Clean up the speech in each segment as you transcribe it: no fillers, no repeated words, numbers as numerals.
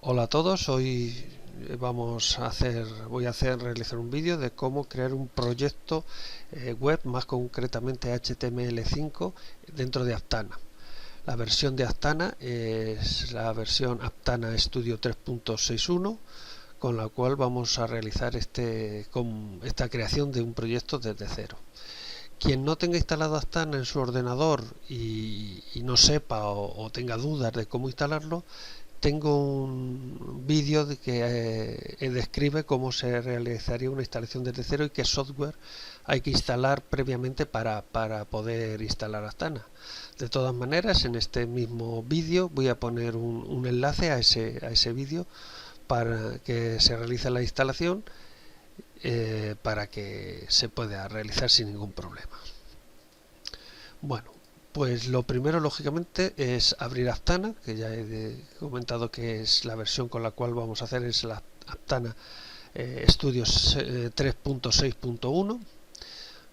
Hola a todos, hoy voy a realizar un vídeo de cómo crear un proyecto web, más concretamente HTML5 dentro de Aptana. La versión de Aptana es la versión Aptana Studio 3.61, con la cual vamos a realizar esta creación de un proyecto desde cero. Quien no tenga instalado Aptana en su ordenador y no sepa o tenga dudas de cómo instalarlo, tengo un vídeo que describe cómo se realizaría una instalación desde cero y qué software hay que instalar previamente para poder instalar Aptana. De todas maneras, en este mismo vídeo voy a poner un enlace a ese vídeo para que se realice la instalación, para que se pueda realizar sin ningún problema. Bueno, pues lo primero, lógicamente, es abrir Aptana, que ya he comentado que es la versión con la cual vamos a hacer, es la Aptana Studios 3.6.1.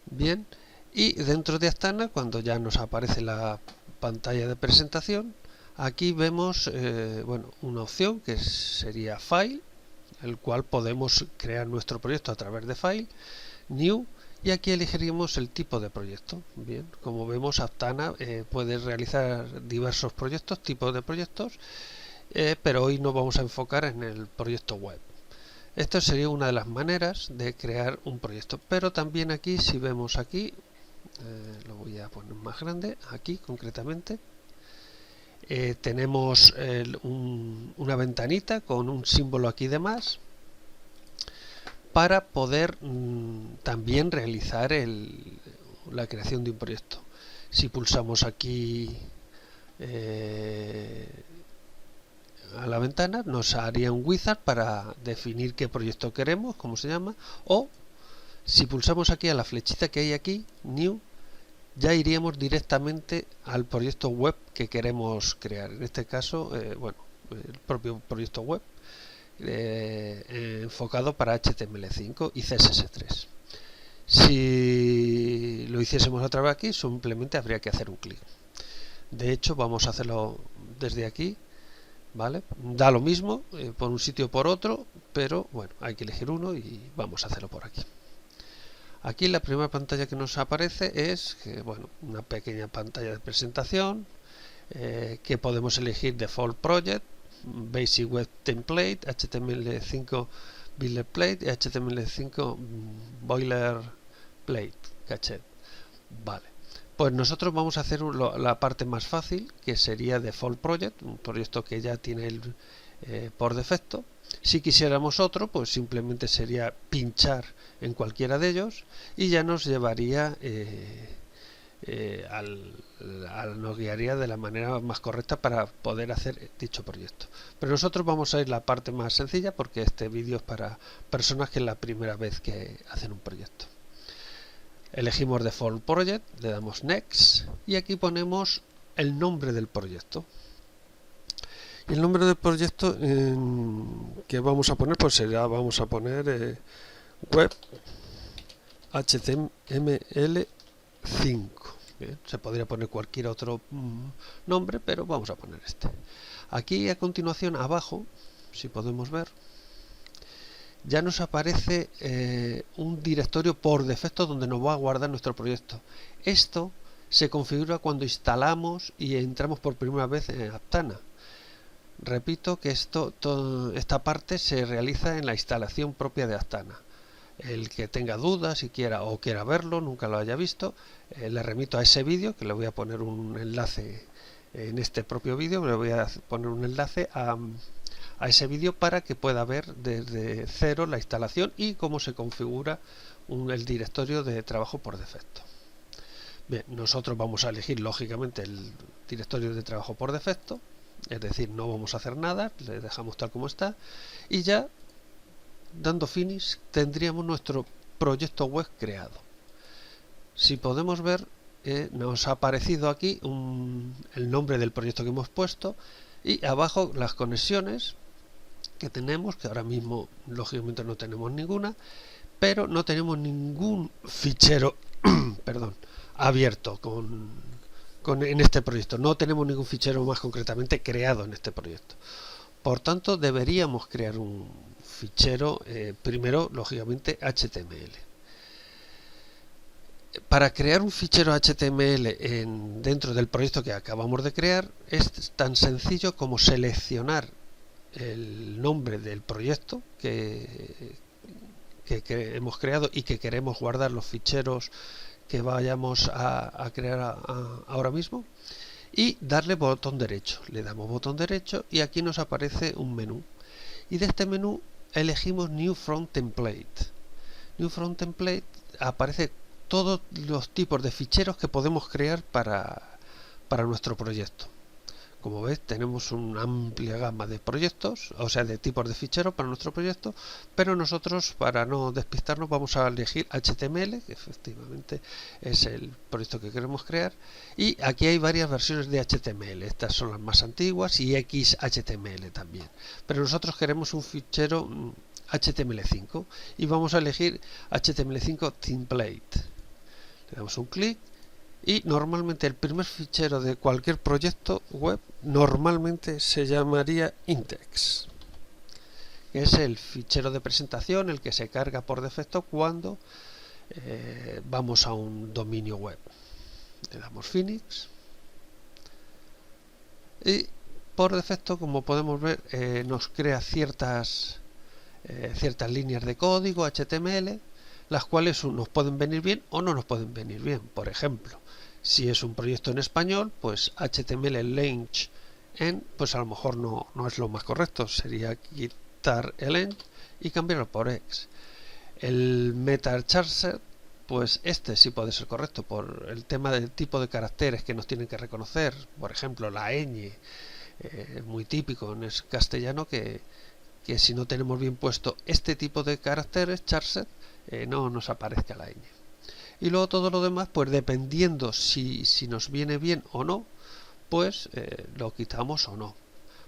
Bien, y dentro de Aptana, cuando ya nos aparece la pantalla de presentación, aquí vemos una opción que sería File, el cual podemos crear nuestro proyecto a través de File, New, y aquí elegiríamos el tipo de proyecto. Bien, como vemos, Aptana puede realizar diversos proyectos, tipos de proyectos, pero hoy nos vamos a enfocar en el proyecto web. Esto sería una de las maneras de crear un proyecto, pero también aquí, si vemos aquí, lo voy a poner más grande, aquí concretamente, tenemos una ventanita con un símbolo aquí de más, para poder también realizar la creación de un proyecto. Si pulsamos aquí a la ventana, nos haría un wizard para definir qué proyecto queremos, cómo se llama, o si pulsamos aquí a la flechita que hay aquí, New, ya iríamos directamente al proyecto web que queremos crear. En este caso, el propio proyecto web, enfocado para HTML5 y CSS3. Si lo hiciésemos otra vez aquí, simplemente habría que hacer un clic. De hecho, vamos a hacerlo desde aquí, ¿vale? Da lo mismo por un sitio o por otro, pero bueno, hay que elegir uno y vamos a hacerlo por aquí. Aquí la primera pantalla que nos aparece es una pequeña pantalla de presentación, que podemos elegir Default Project, Basic Web Template, HTML5 Boilerplate y HTML5 Boilerplate Cachet. Vale, pues nosotros vamos a hacer la parte más fácil, que sería Default Project, un proyecto que ya tiene por defecto. Si quisiéramos otro, pues simplemente sería pinchar en cualquiera de ellos y ya nos llevaría nos guiaría de la manera más correcta para poder hacer dicho proyecto. Pero nosotros vamos a ir la parte más sencilla, porque este vídeo es para personas que es la primera vez que hacen un proyecto. Elegimos Default Project, le damos Next y aquí ponemos el nombre del proyecto. Y el nombre del proyecto que vamos a poner, pues vamos a poner Web HTML5. Bien, se podría poner cualquier otro nombre, pero vamos a poner este. Aquí a continuación, abajo, si podemos ver, ya nos aparece un directorio por defecto donde nos va a guardar nuestro proyecto. Esto se configura cuando instalamos y entramos por primera vez en Aptana. Repito que esta parte se realiza en la instalación propia de Aptana. El que tenga dudas y quiera verlo, nunca lo haya visto, le remito a ese vídeo, que le voy a poner un enlace en este propio vídeo. Le voy a poner un enlace a ese vídeo para que pueda ver desde cero la instalación y cómo se configura el directorio de trabajo por defecto. Bien, nosotros vamos a elegir lógicamente el directorio de trabajo por defecto, es decir, no vamos a hacer nada, le dejamos tal como está, y ya dando finish tendríamos nuestro proyecto web creado. Si podemos ver, nos ha aparecido aquí el nombre del proyecto que hemos puesto y abajo las conexiones que tenemos, que ahora mismo lógicamente no tenemos ninguna, pero no tenemos ningún fichero perdón, abierto en este proyecto. No tenemos ningún fichero más concretamente creado en este proyecto. Por tanto, deberíamos crear un fichero, primero, lógicamente, HTML. Para crear un fichero HTML dentro del proyecto que acabamos de crear, es tan sencillo como seleccionar el nombre del proyecto que hemos creado y que queremos guardar los ficheros que vayamos a crear ahora mismo, y darle botón derecho. Le damos botón derecho y aquí nos aparece un menú, y de este menú elegimos New From Template. New From Template aparece todos los tipos de ficheros que podemos crear para nuestro proyecto. Como veis, tenemos una amplia gama de proyectos, o sea, de tipos de ficheros para nuestro proyecto, pero nosotros, para no despistarnos, vamos a elegir HTML, que efectivamente es el proyecto que queremos crear, y aquí hay varias versiones de HTML. Estas son las más antiguas, y XHTML también, pero nosotros queremos un fichero HTML5 y vamos a elegir HTML5 Template. Le damos un clic. Y normalmente el primer fichero de cualquier proyecto web normalmente se llamaría index, que es el fichero de presentación, el que se carga por defecto cuando vamos a un dominio web. Le damos Finish y por defecto, como podemos ver, nos crea ciertas líneas de código HTML, las cuales nos pueden venir bien o no nos pueden venir bien. Por ejemplo, si es un proyecto en español, pues HTML Language en, pues a lo mejor no es lo más correcto. Sería quitar el en y cambiarlo por ex. El meta charset, pues este sí puede ser correcto por el tema del tipo de caracteres que nos tienen que reconocer. Por ejemplo, la ñ, muy típico en el castellano, que si no tenemos bien puesto este tipo de caracteres, charset, no nos aparezca la ñ. Y luego todo lo demás, pues dependiendo si nos viene bien o no, pues lo quitamos o no.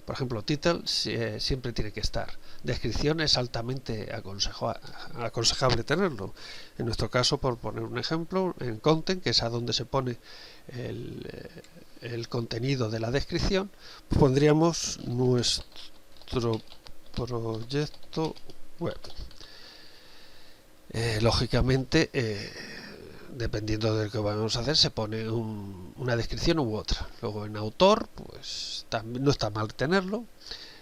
Por ejemplo, title siempre tiene que estar. Descripción es altamente aconsejable tenerlo. En nuestro caso, por poner un ejemplo, en content, que es a donde se pone el contenido de la descripción, pues pondríamos nuestro proyecto web. Lógicamente, dependiendo de lo que vamos a hacer, se pone una descripción u otra. Luego en autor, pues también no está mal tenerlo.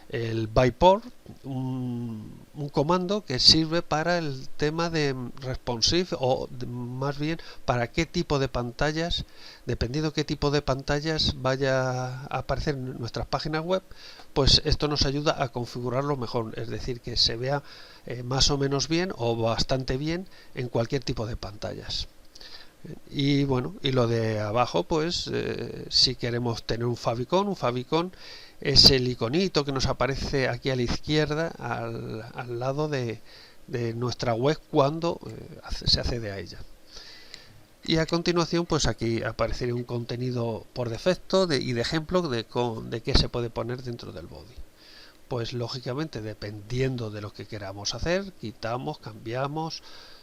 El byport, un comando que sirve para el tema de responsive, o más bien para qué tipo de pantallas, dependiendo qué tipo de pantallas vaya a aparecer en nuestras páginas web, pues esto nos ayuda a configurarlo mejor, es decir, que se vea más o menos bien o bastante bien en cualquier tipo de pantallas. Y bueno, y lo de abajo, pues si queremos tener un favicon es el iconito que nos aparece aquí a la izquierda, al lado de nuestra web cuando se accede a ella. Y a continuación, pues aquí aparecería un contenido por defecto y de ejemplo de qué se puede poner dentro del body. Pues lógicamente, dependiendo de lo que queramos hacer, quitamos, cambiamos,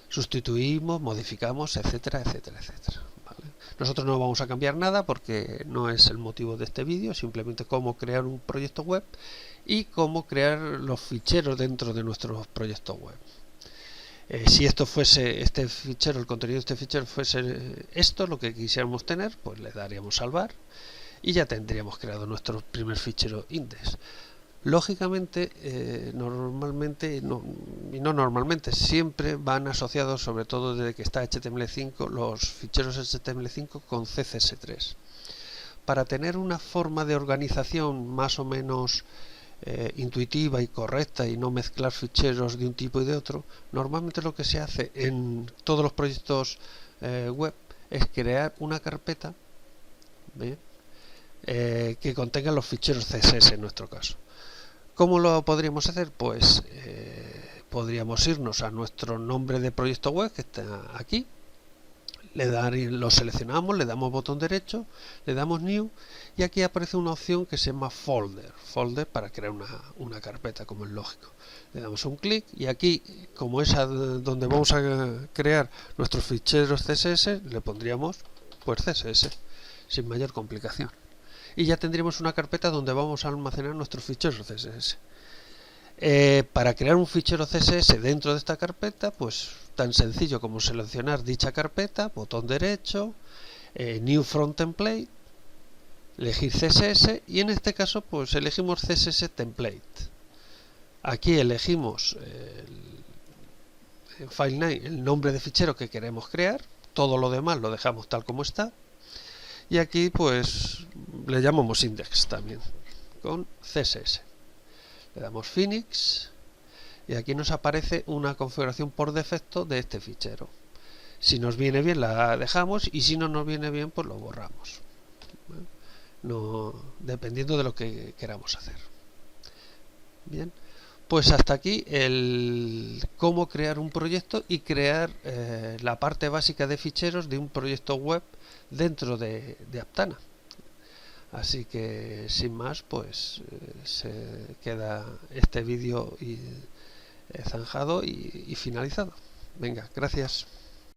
sustituimos, modificamos, etcétera, etcétera, etcétera. ¿Vale? Nosotros no vamos a cambiar nada porque no es el motivo de este vídeo, simplemente cómo crear un proyecto web y cómo crear los ficheros dentro de nuestros proyectos web. Si esto fuese este fichero, el contenido de este fichero fuese esto, lo que quisiéramos tener, pues le daríamos salvar y ya tendríamos creado nuestro primer fichero index. Lógicamente, siempre van asociados, sobre todo desde que está HTML5, los ficheros HTML5 con CSS3. Para tener una forma de organización más o menos intuitiva y correcta y no mezclar ficheros de un tipo y de otro, normalmente lo que se hace en todos los proyectos web es crear una carpeta, ¿bien? Que contenga los ficheros CSS en nuestro caso. ¿Cómo lo podríamos hacer? Pues podríamos irnos a nuestro nombre de proyecto web, que está aquí, lo seleccionamos, le damos botón derecho, le damos New, y aquí aparece una opción que se llama Folder para crear una carpeta, como es lógico. Le damos un clic y aquí, como es donde vamos a crear nuestros ficheros CSS, le pondríamos pues CSS, sin mayor complicación. y ya tendríamos una carpeta donde vamos a almacenar nuestros ficheros CSS. Para crear un fichero CSS dentro de esta carpeta, pues tan sencillo como seleccionar dicha carpeta, botón derecho, New From Template, elegir CSS y en este caso pues elegimos CSS Template. Aquí elegimos el file name, el nombre de fichero que queremos crear, todo lo demás lo dejamos tal como está y aquí pues le llamamos index también con CSS. Le damos Phoenix y aquí nos aparece una configuración por defecto de este fichero. Si nos viene bien la dejamos y si no nos viene bien pues lo borramos. No, dependiendo de lo que queramos hacer. Bien, pues hasta aquí el cómo crear un proyecto y crear la parte básica de ficheros de un proyecto web dentro de Aptana. Así que sin más pues se queda este vídeo zanjado y finalizado. Venga, gracias.